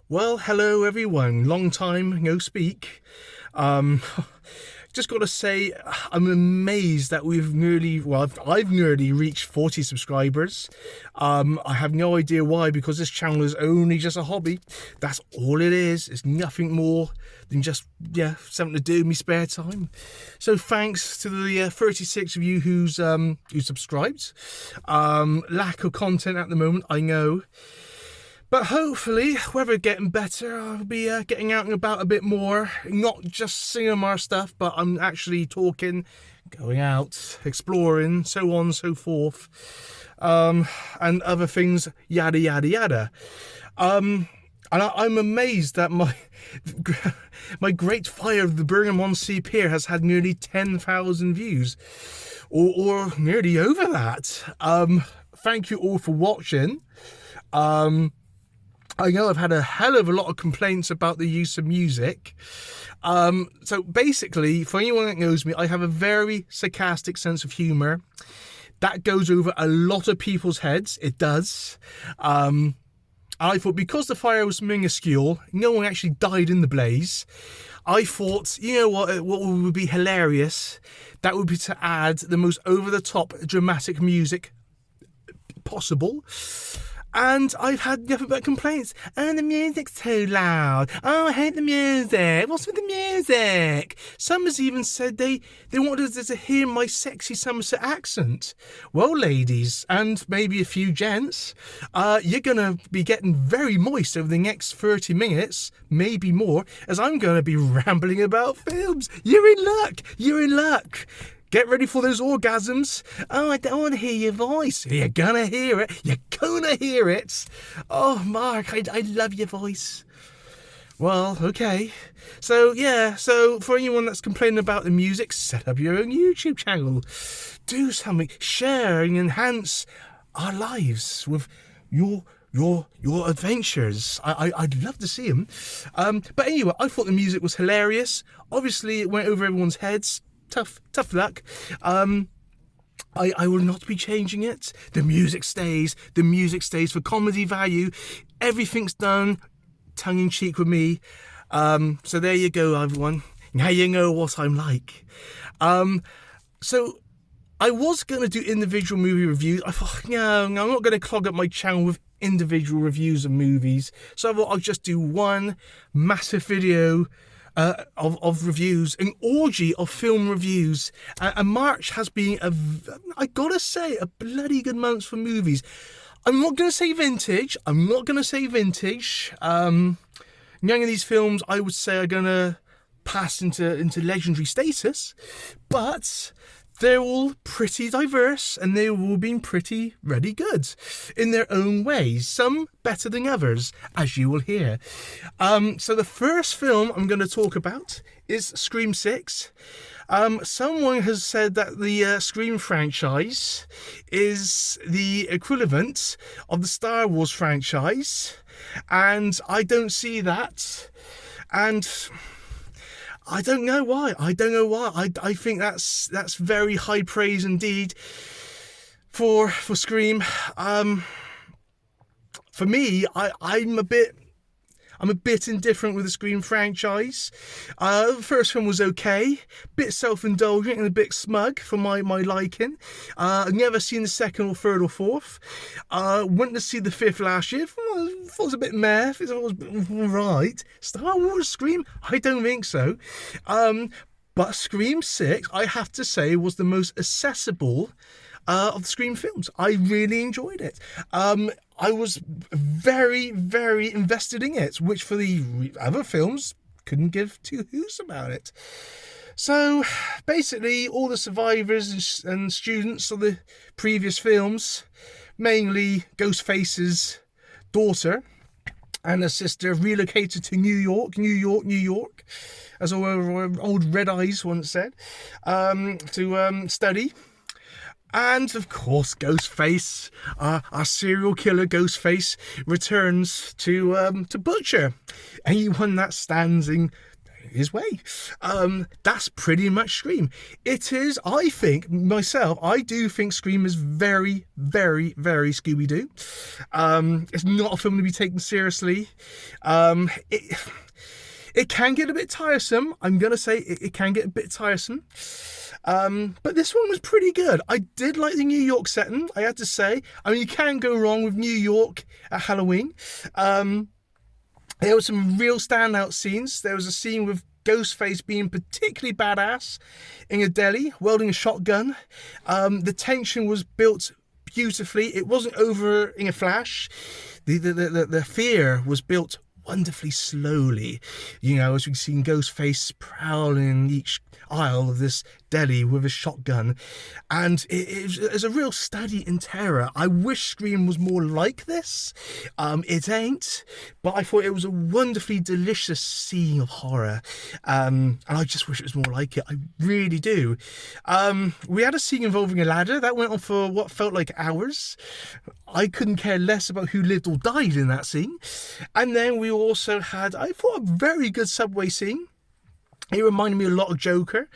Well, hello everyone. Long time no speak. Um, just got to say, I'm amazed that I've nearly reached 40 subscribers. I have no idea why, because this channel is only just a hobby. That's all it is. It's nothing more than just, something to do in my spare time. So thanks to the 36 of you who subscribed. Lack of content at the moment, I know. But hopefully, weather getting better, I'll be getting out and about a bit more. Not just singing our stuff, but I'm actually talking, going out, exploring, so on and so forth. And other things, yada, yada, yada. And I'm amazed that my Great Fire of the Birmingham-on-Sea Pier has had nearly 10,000 views. Or nearly over that. Thank you all for watching. I know I've had a hell of a lot of complaints about the use of music. So basically, for anyone that knows me, I have a very sarcastic sense of humour. That goes over a lot of people's heads. It does. I thought because the fire was minuscule, no one actually died in the blaze. I thought, you know what would be hilarious? That would be to add the most over-the-top dramatic music possible. And I've had nothing but complaints. Oh, the music's too loud. Oh, I hate the music. What's with the music? Some has even said they wanted to hear my sexy Somerset accent. Well, ladies, and maybe a few gents, you're going to be getting very moist over the next 30 minutes, maybe more, as I'm going to be rambling about films. You're in luck. You're in luck. Get ready for those orgasms. Oh, I don't want to hear your voice. You're gonna hear it. You're gonna hear it. Oh, Mark, I love your voice. Well, okay. So for anyone that's complaining about the music, set up your own YouTube channel. Do something. Share and enhance our lives with your adventures. I'd love to see them. But anyway, I thought the music was hilarious. Obviously, it went over everyone's heads. Tough luck. I will not be changing it. The music stays. The music stays for comedy value. Everything's done tongue in cheek with me. So there you go, everyone. Now you know what I'm like. So I was going to do individual movie reviews. I thought, no, I'm not going to clog up my channel with individual reviews of movies. So I thought I'll just do one massive video of reviews, an orgy of film reviews. And March has been, I gotta say, a bloody good month for movies. I'm not going to say vintage. None of these films, I would say, are going to pass into legendary status. But they're all pretty diverse, and they've all been pretty really good in their own ways. Some better than others, as you will hear. So the first film I'm going to talk about is Scream 6. Someone has said that the Scream franchise is the equivalent of the Star Wars franchise, and I don't see that. And I don't know why. I think that's very high praise indeed for Scream. For me, I'm a bit indifferent with the Scream franchise. The first film was okay, bit self-indulgent and a bit smug for my liking. I've never seen the second or third or fourth. Went to see the fifth last year. Thought it was a bit meh. Thought it was alright. Star Wars Scream? I don't think so. But Scream 6, I have to say, was the most accessible of the Scream films. I really enjoyed it. I was very, very invested in it, which for the other films couldn't give two hoots about it. So basically, all the survivors and students of the previous films, mainly Ghostface's daughter and her sister, relocated to New York, as old Red Eyes once said, to study. And of course, Ghostface, our serial killer Ghostface, returns to butcher anyone that stands in his way. That's pretty much Scream. It is, I think, myself, I do think Scream is very, very, very Scooby-Doo. It's not a film to be taken seriously. It can get a bit tiresome. I'm going to say it can get a bit tiresome. But this one was pretty good. I did like the New York setting, I had to say. I mean, you can't go wrong with New York at Halloween. There were some real standout scenes. There was a scene with Ghostface being particularly badass in a deli, wielding a shotgun. The tension was built beautifully. It wasn't over in a flash. The fear was built wonderfully slowly, as we've seen Ghostface prowling each aisle of this deli with a shotgun, and it's a real study in terror. I wish Scream was more like this. It ain't, but I thought it was a wonderfully delicious scene of horror, and I just wish it was more like it. I really do. We had a scene involving a ladder that went on for what felt like hours. I couldn't care less about who lived or died in that scene. And then we also had, I thought, a very good subway scene. It reminded me a lot of Joker,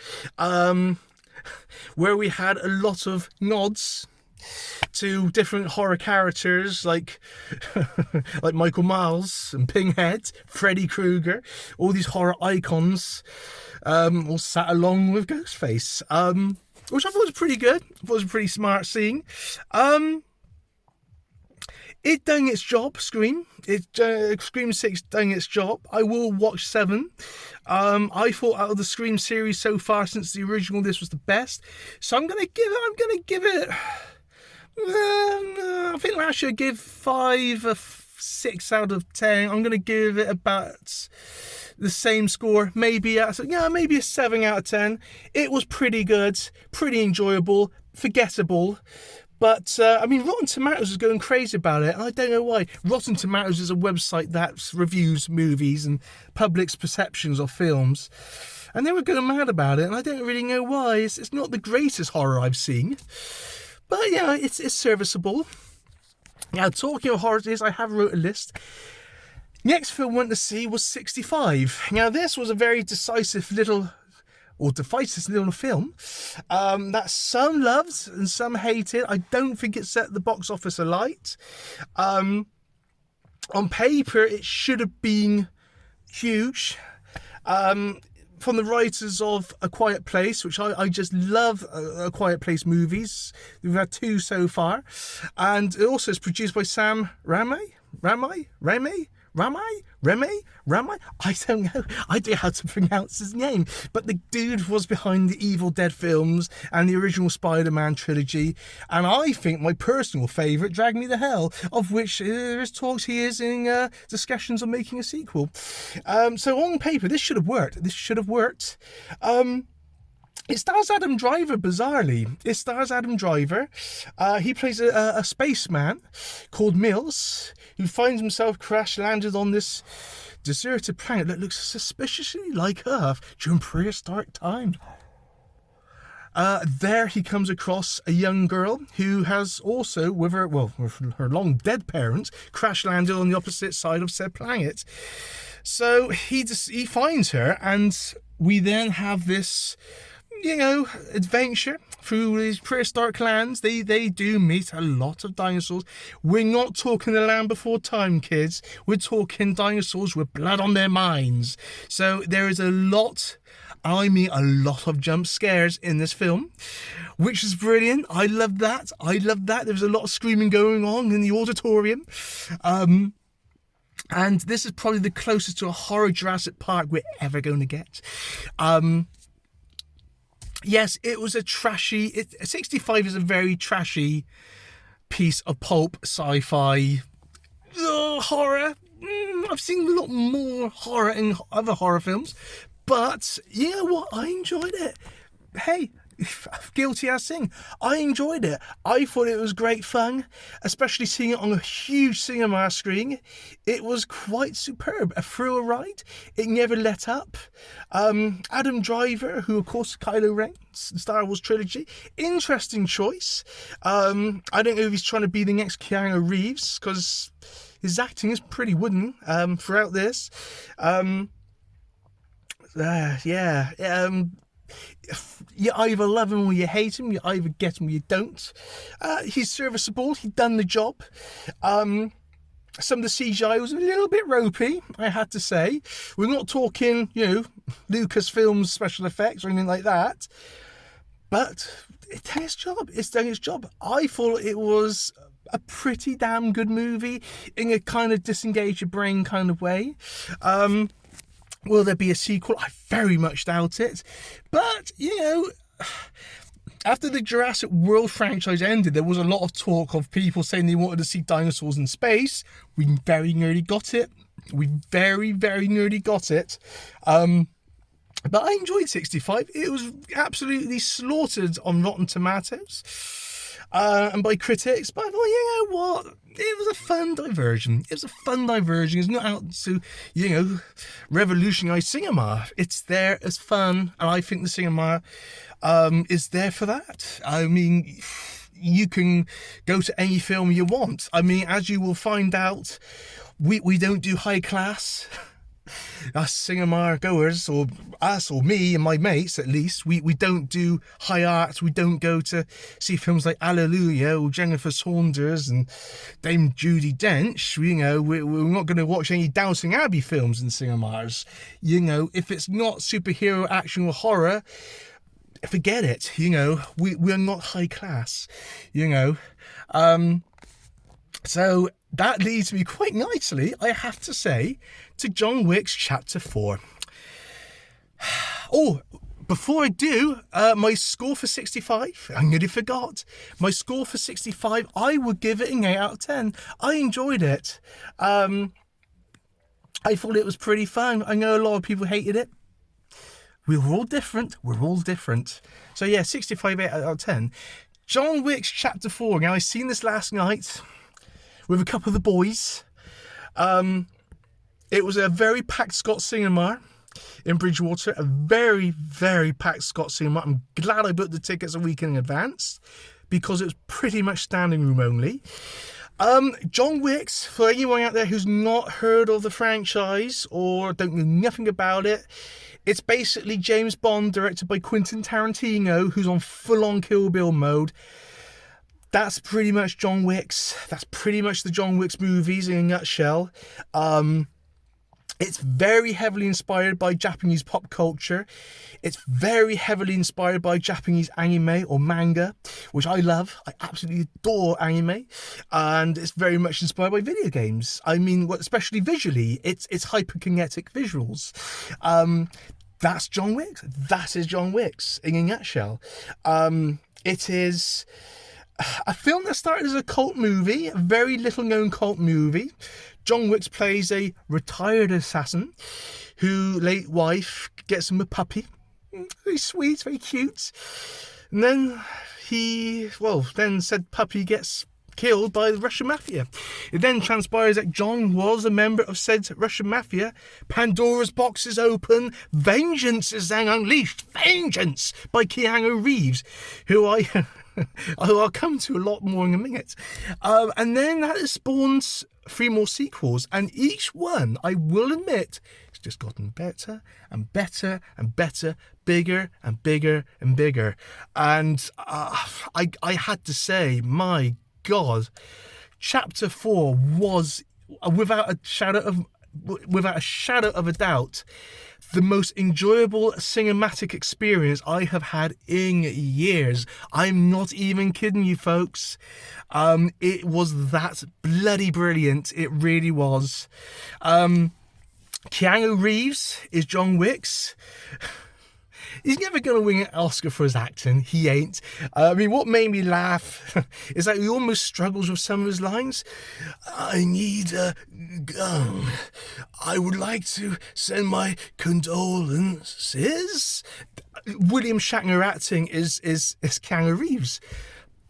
where we had a lot of nods to different horror characters like Michael Myers and Pinhead, Freddy Krueger, all these horror icons all sat along with Ghostface, which I thought was pretty good. I thought it was a pretty smart scene. It done its job, Scream. Scream 6 done its job. I will watch 7. I thought out of the Scream series so far since the original, this was the best. So I'm gonna give it. I think last year I gave 5 a 6 out of 10. I'm gonna give it about the same score, maybe a 7 out of 10. It was pretty good, pretty enjoyable, forgettable. But, Rotten Tomatoes is going crazy about it, and I don't know why. Rotten Tomatoes is a website that reviews movies and public's perceptions of films, and they were going mad about it, and I don't really know why. It's not the greatest horror I've seen, but, yeah, it's serviceable. Now, talking of horrors, I have wrote a list. Next film I went to see was 65. Now, this was a very divisive little film that some loved and some hated. I don't think it set the box office alight. On paper, it should have been huge. From the writers of A Quiet Place, which I just love A Quiet Place movies. We've had 2 so far. And it also is produced by Sam Raimi? I don't know. I don't know how to pronounce his name. But the dude was behind the Evil Dead films and the original Spider-Man trilogy. And I think my personal favourite, Drag Me to Hell, of which there's talks he is in discussions on making a sequel. So on paper, this should have worked. It stars Adam Driver, bizarrely. He plays a spaceman called Mills, who finds himself crash-landed on this deserted planet that looks suspiciously like Earth during prehistoric times. There he comes across a young girl who has also, with her long-dead parents, crash-landed on the opposite side of said planet. So he finds her, and we then have this adventure through these prehistoric lands. They do meet a lot of dinosaurs. We're not talking the Land Before Time, kids. We're talking dinosaurs with blood on their minds. So there is a lot of jump scares in this film, which is brilliant. I love that. There was a lot of screaming going on in the auditorium. And this is probably the closest to a horror Jurassic Park we're ever going to get. Yes, it was a trashy... 65 is a very trashy piece of pulp sci-fi horror. I've seen a lot more horror in other horror films. But, you know what? I enjoyed it. Hey, guilty as sin. I enjoyed it. I thought it was great fun, especially seeing it on a huge cinema screen. It was quite superb. A thrill ride. It never let up. Adam Driver, who of course Kylo Ren, Star Wars trilogy. Interesting choice. I don't know if he's trying to be the next Keanu Reeves, because his acting is pretty wooden throughout this. Yeah. You either love him or you hate him. You either get him or you don't. He's serviceable. He's done the job. Some of the CGI was a little bit ropey, I had to say. We're not talking, Lucasfilms special effects or anything like that. But it's done its job. It's done its job. I thought it was a pretty damn good movie in a kind of disengage your brain kind of way. Will there be a sequel? I very much doubt it. But, after the Jurassic World franchise ended, there was a lot of talk of people saying they wanted to see dinosaurs in space. We very nearly got it. We very, very nearly got it. But I enjoyed 65. It was absolutely slaughtered on Rotten Tomatoes and by critics. But I thought, you know what? It was a fun diversion. It's not out to, revolutionise cinema. It's there as fun. And I think the cinema is there for that. I mean, you can go to any film you want. I mean, as you will find out, we don't do high class. Us cinema goers, or us or me and my mates at least, we don't do high art. We don't go to see films like Hallelujah or Jennifer Saunders and Dame Judi Dench. We're not going to watch any Downton Abbey films in cinemas. If it's not superhero action or horror, forget it. We're not high class. So that leads me quite nicely, I have to say, to John Wicks Chapter 4. Oh, before I do, my score for 65, I nearly forgot. My score for 65, I would give it an 8 out of 10. I enjoyed it. I thought it was pretty fun. I know a lot of people hated it. We're all different. So yeah, 65, 8 out of 10. John Wicks Chapter 4. Now, I seen this last night with a couple of the boys. It was a very packed Scott cinema in Bridgewater. A very, very packed Scott cinema. I'm glad I booked the tickets a week in advance because it was pretty much standing room only. John Wicks, for anyone out there who's not heard of the franchise or don't know nothing about it, it's basically James Bond directed by Quentin Tarantino, who's on full-on Kill Bill mode. That's pretty much John Wicks. That's pretty much the John Wicks movies in a nutshell. It's very heavily inspired by Japanese pop culture. It's very heavily inspired by Japanese anime or manga, which I love. I absolutely adore anime. And it's very much inspired by video games. I mean, especially visually, it's hyperkinetic visuals. That's John Wicks. That is John Wicks in a nutshell. It is a film that started as a cult movie, a very little known cult movie. John Wicks plays a retired assassin whose late wife gets him a puppy. Very sweet, very cute. And then said puppy gets killed by the Russian mafia. It then transpires that John was a member of said Russian mafia. Pandora's box is open. Vengeance is then unleashed. Vengeance by Keanu Reeves, who I'll come to a lot more in a minute. And then that spawns 3 more sequels, and each one, I will admit, has just gotten better and better and better, bigger and bigger and bigger. And I had to say, my God, Chapter 4 was, without a shadow of a doubt, the most enjoyable cinematic experience I have had in years. I'm not even kidding you, folks. It was that bloody brilliant. It really was. Keanu Reeves is John Wicks. He's never going to win an Oscar for his acting. He ain't. I mean, what made me laugh is that he almost struggles with some of his lines. I need a gun. I would like to send my condolences. William Shatner acting is Keanu Reeves.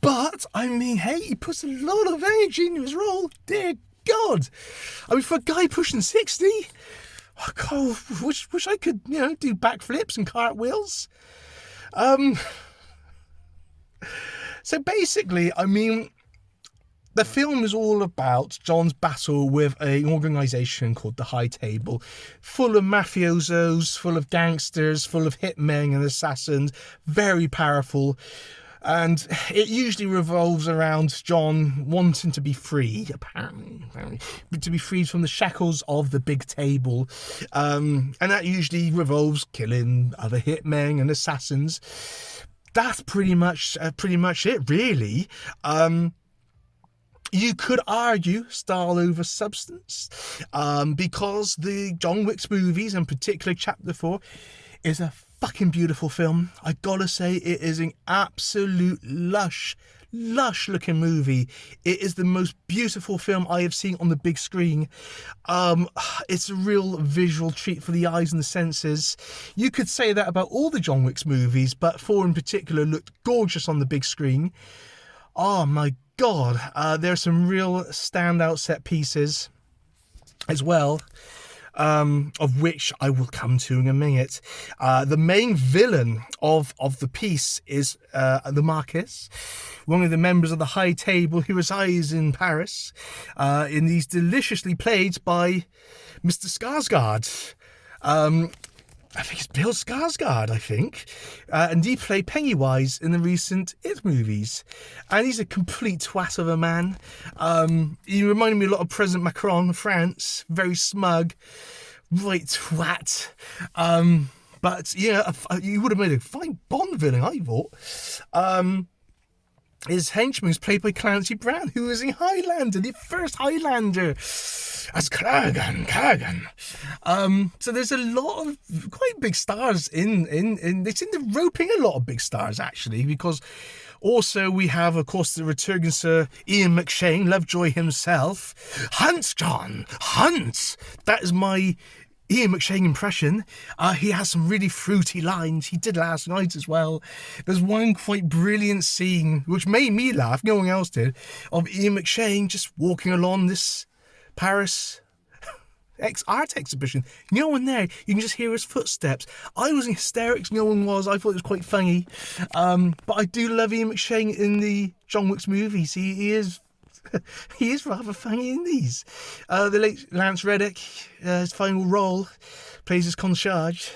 But, I mean, hey, he puts a lot of energy into his role. Dear God. I mean, for a guy pushing 60... God, wish I could, do backflips and cartwheels. So basically, I mean, The film is all about John's battle with an organisation called the High Table, full of mafiosos, full of gangsters, full of hitmen and assassins, very powerful. And it usually revolves around John wanting to be free, apparently, to be freed from the shackles of the big table. And that usually revolves killing other hitmen and assassins. That's pretty much it, really. You could argue style over substance, because the John Wicks movies, in particular Chapter 4, is a fucking beautiful film. I gotta say, it is an absolute lush looking movie. It is the most beautiful film I have seen on the big screen. It's a real visual treat for the eyes and the senses. You could say that about all the John Wicks movies, but 4 in particular looked gorgeous on the big screen. Oh my god, there are some real standout set pieces as well, of which I will come to in a minute. The main villain of the piece is the Marquis, one of the members of the High Table who resides in Paris, in these deliciously played by Mr. Skarsgård. I think it's Bill Skarsgård, I think. And he played Pennywise in the recent It movies. And he's a complete twat of a man. He reminded me a lot of President Macron of France. Very smug. Right twat. But, yeah, you would have made a fine Bond villain, I thought. His henchman is played by Clancy Brown, who was in Highlander, the first Highlander, as Kurgan. So there's a lot of quite big stars in it's in the roping a lot of big stars, actually, because also we have, of course, the returning Sir Ian McShane, Lovejoy himself. Hunt, John, hunt! That is my Ian McShane impression. He has some really fruity lines. He did last night as well. There's one quite brilliant scene, which made me laugh, no one else did, of Ian McShane just walking along this Paris art exhibition. No one there. You can just hear his footsteps. I was in hysterics. No one was. I thought it was quite funny. But I do love Ian McShane in the John Wicks movies. He is he is rather funny in these. The late Lance Reddick, his final role, plays his concierge.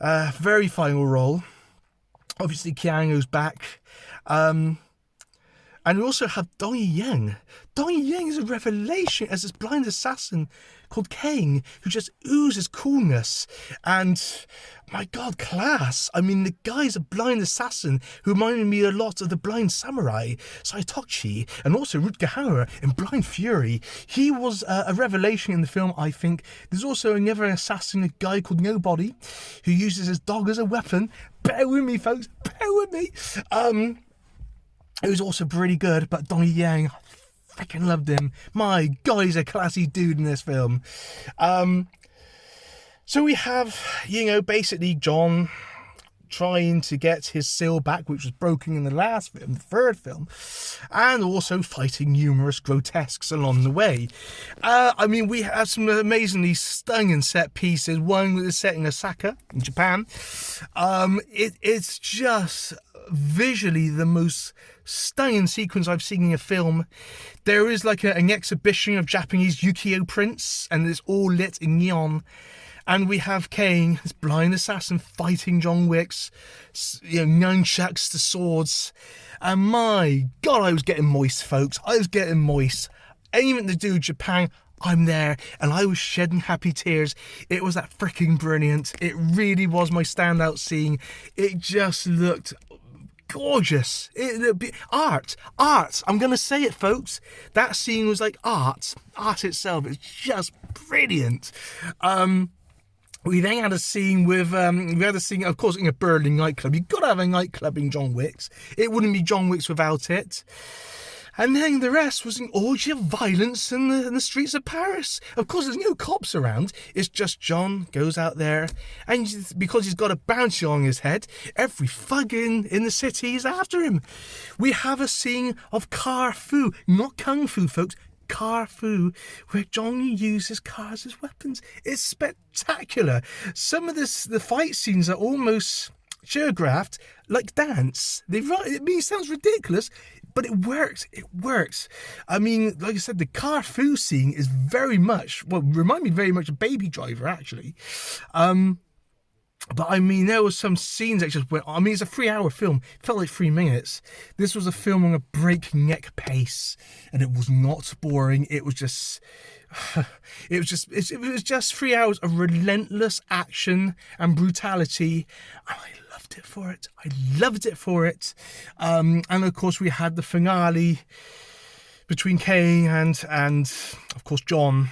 Very final role. Obviously, Keanu's back. And we also have Donnie Yen. Donnie Yen is a revelation as this blind assassin called Kane, who just oozes coolness and, my god, class. I mean, the guy's a blind assassin who reminded me a lot of the blind samurai, Saitochi, and also Rutger Hauer in Blind Fury. He was a revelation in the film, I think. There's also another assassin, a guy called Nobody, who uses his dog as a weapon. Bear with me, folks, bear with me. It was also pretty good, but Donnie Yen, I freaking loved him. My God, he's a classy dude in this film. So we have, basically John trying to get his seal back, which was broken in the last film, the third film, and also fighting numerous grotesques along the way. We have some amazingly stunning set pieces. One is set in Osaka, in Japan. It's just visually the most stunning sequence I've seen in a film. There is like an exhibition of Japanese ukiyo prints, and it's all lit in neon. And we have Kane, this blind assassin, fighting John Wicks, nunchucks to swords. And my God, I was getting moist, folks. I was getting moist. Anything to do with Japan, I'm there. And I was shedding happy tears. It was that freaking brilliant. It really was my standout scene. It just looked gorgeous. Art. I'm going to say it, folks. That scene was like art. Art itself is just brilliant. We then had a scene with, of course, in a Berlin nightclub. You've got to have a nightclub in John Wicks. It wouldn't be John Wicks without it. And then the rest was an orgy of violence in the streets of Paris. Of course, there's no cops around. It's just John goes out there, and because he's got a bounty on his head, every thug in the city is after him. We have a scene of car fu, not kung fu, folks. Car fu, where John uses cars as weapons. It's spectacular. Some of the fight scenes are almost choreographed like dance. I mean, it sounds ridiculous, but it works. It works. I mean, like I said, the car foo scene is very much, remind me very much of Baby Driver, actually. But I mean, there was some scenes that just went. I mean, it's a 3-hour film. It felt like 3 minutes. This was a film on a breakneck pace, and it was not boring. It was just 3 hours of relentless action and brutality, and I loved it for it. And of course, we had the finale between Kane and of course John.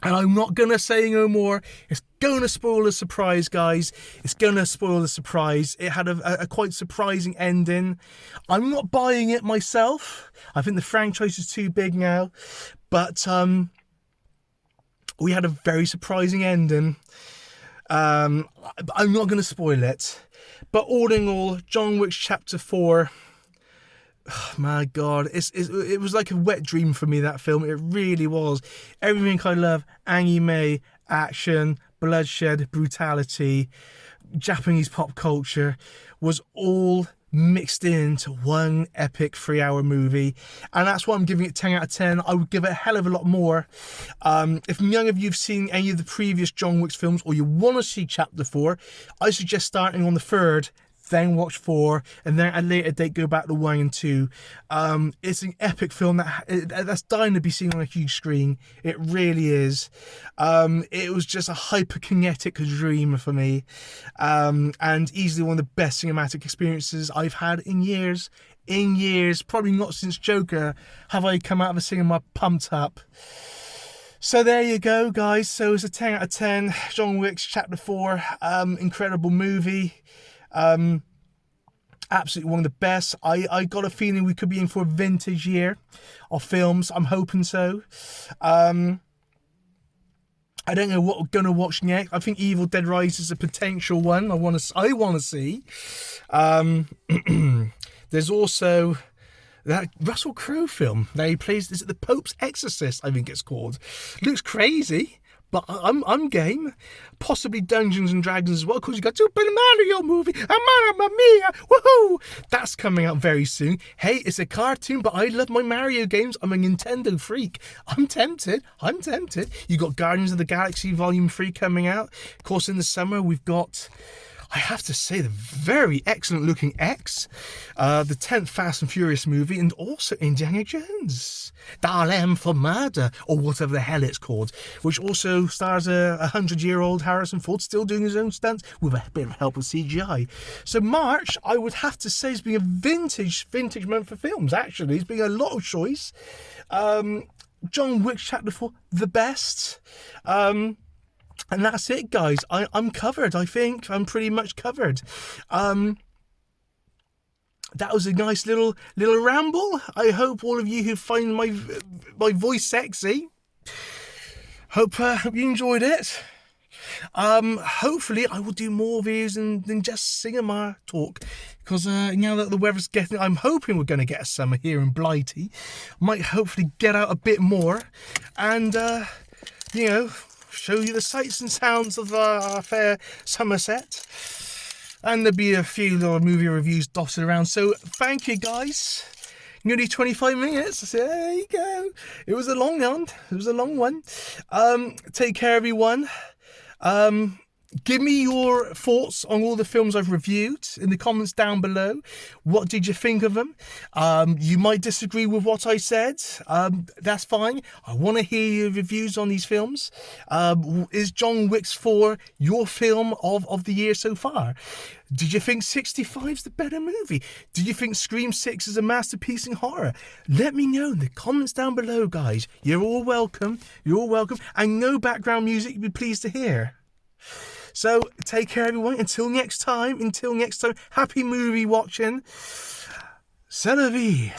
And I'm not going to say no more. It's going to spoil the surprise, guys. It's going to spoil the surprise. It had a quite surprising ending. I'm not buying it myself. I think the franchise is too big now. But we had a very surprising ending. I'm not going to spoil it. But all in all, John Wicks Chapter 4... Oh, my God, it was like a wet dream for me, that film. It really was. Everything I love: anime, action, bloodshed, brutality, Japanese pop culture, was all mixed into one epic 3-hour movie. And that's why I'm giving it 10 out of 10. I would give it a hell of a lot more. If none of you have seen any of the previous John Wicks films, or you want to see Chapter 4, I suggest starting on the 3rd, then watch 4, and then at a later date go back to 1 and 2. It's an epic film that's dying to be seen on a huge screen. It really is. It was just a hyperkinetic dream for me, and easily one of the best cinematic experiences I've had in years. Probably not since Joker have I come out of a cinema pumped up. So there you go, guys. So it's a 10 out of 10. John Wicks Chapter 4, incredible movie. Absolutely one of the best. I got a feeling we could be in for a vintage year of films. I'm hoping so. I don't know what we're gonna watch next. I think Evil Dead Rise is a potential one. I want to see. There's also that Russell Crowe film that he plays. Is it The Pope's Exorcist? I think it's called. Looks crazy. But I'm game. Possibly Dungeons and Dragons as well, because you got Super Mario movie, and Mamma Mia, woohoo! That's coming out very soon. Hey, it's a cartoon, but I love my Mario games. I'm a Nintendo freak. I'm tempted. You got Guardians of the Galaxy Volume 3 coming out. Of course, in the summer, we've got, I have to say, the very excellent looking X, the 10th Fast and Furious movie, and also Indiana Jones, Dial M for Murder, or whatever the hell it's called, which also stars a 100-year-old Harrison Ford still doing his own stunts with a bit of help with CGI. So March, I would have to say, has been a vintage month for films, actually. It's been a lot of choice. John Wicks Chapter 4, the best. And that's it, guys. I'm covered, I think. I'm pretty much covered. That was a nice little ramble. I hope all of you who find my voice sexy, hope you enjoyed it. Hopefully I will do more videos than just cinema talk, because now that the weather's getting, I'm hoping we're going to get a summer here in Blighty. Might hopefully get out a bit more and show you the sights and sounds of our fair Somerset. And there'll be a few little movie reviews dotted around. So thank you, guys. Nearly 25 minutes. There you go. It was a long one. Take care, everyone. Give me your thoughts on all the films I've reviewed in the comments down below. What did you think of them? You might disagree with what I said. That's fine. I want to hear your reviews on these films. Is John Wicks 4 your film of the year so far? Did you think 65's the better movie? Did you think Scream 6 is a masterpiece in horror? Let me know in the comments down below, guys. You're all welcome. And no background music you'd be pleased to hear. So, take care, everyone. Until next time. Happy movie watching. C'est la vie.